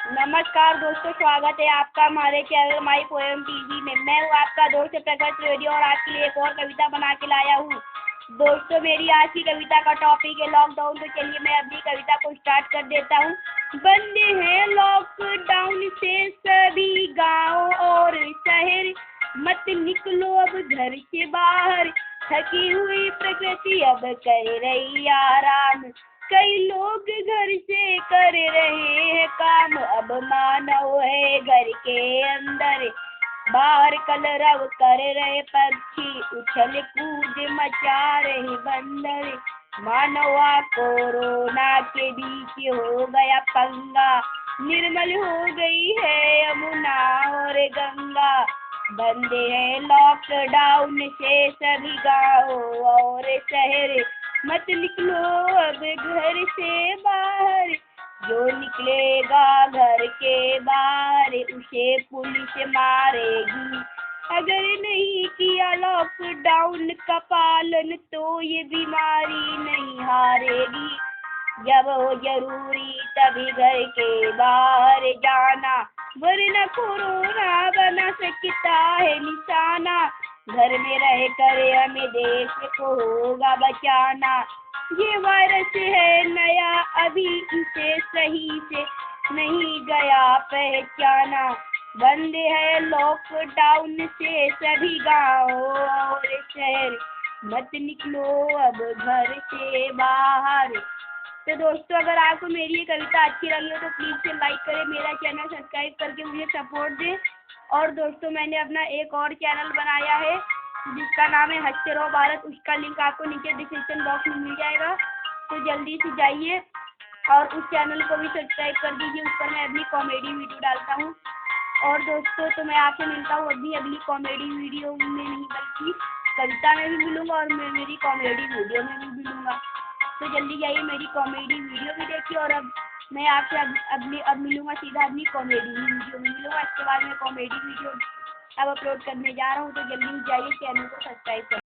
नमस्कार दोस्तों, स्वागत है आपका हमारे चैनल माई पोएम टीवी में। मैं हूँ आपका दोस्त प्रकाश रेडियो और आपके लिए एक और कविता बना के लाया हूँ। दोस्तों, मेरी आज की कविता का टॉपिक है लॉकडाउन। तो चलिए मैं अपनी कविता को स्टार्ट कर देता हूँ। बंद है लॉकडाउन से सभी गाँव और शहर, मत निकलो अब घर से बाहर। थकी हुई प्रकृति अब कर रही आराम, कई लोग घर से कर रहे हैं काम। अब मानव है घर के अंदर, बाहर कलरव कर रहे पक्षी, उछल कूद मचा रहे बंदर। मानवा कोरोना के बीच हो गया पंगा, निर्मल हो गई है यमुना और गंगा। बंद है लॉकडाउन से सभी गाँव और शहर, मत निकलो अब घर से बाहर। जो निकलेगा घर के बाहर उसे पुलिस मारेगी। अगर नहीं किया लॉकडाउन का पालन तो ये बीमारी नहीं हारेगी। जब हो जरूरी तभी घर के बाहर जाना, वरना कोरोना बना सकता है निशाना। घर में रह कर हमें देश को होगा बचाना। ये वायरस है नया, अभी इसे सही से नहीं गया पहचाना। बंद है लॉकडाउन से सभी गाँव और शहर, मत निकलो अब घर से बाहर। तो दोस्तों, अगर आपको मेरी ये कविता अच्छी लगी हो तो प्लीज़ से लाइक करें, मेरा चैनल सब्सक्राइब करके मुझे सपोर्ट दें। और दोस्तों, मैंने अपना एक और चैनल बनाया है जिसका नाम है हंसते रहो भारत। उसका लिंक आपको नीचे डिस्क्रिप्शन बॉक्स में मिल जाएगा, तो जल्दी से जाइए और उस चैनल को भी सब्सक्राइब कर दीजिए। उस पर मैं अपनी कॉमेडी वीडियो डालता हूँ। और दोस्तों, तो मैं आपसे मिलता हूँ अभी अगली कॉमेडी वीडियो में नहीं, बल्कि कविता में भी मिलूँगा और मैं मेरी कॉमेडी वीडियो में भी मिलूँगा। तो जल्दी जाइए मेरी कॉमेडी वीडियो भी देखिए। और अब मैं आपसे अब मिलूँगा सीधा अपनी कॉमेडी वीडियो में मिलूँगा। इसके बाद मैं कॉमेडी वीडियो अब अपलोड करने जा रहा हूँ, तो जल्दी जाइए चैनल को सब्सक्राइब करें।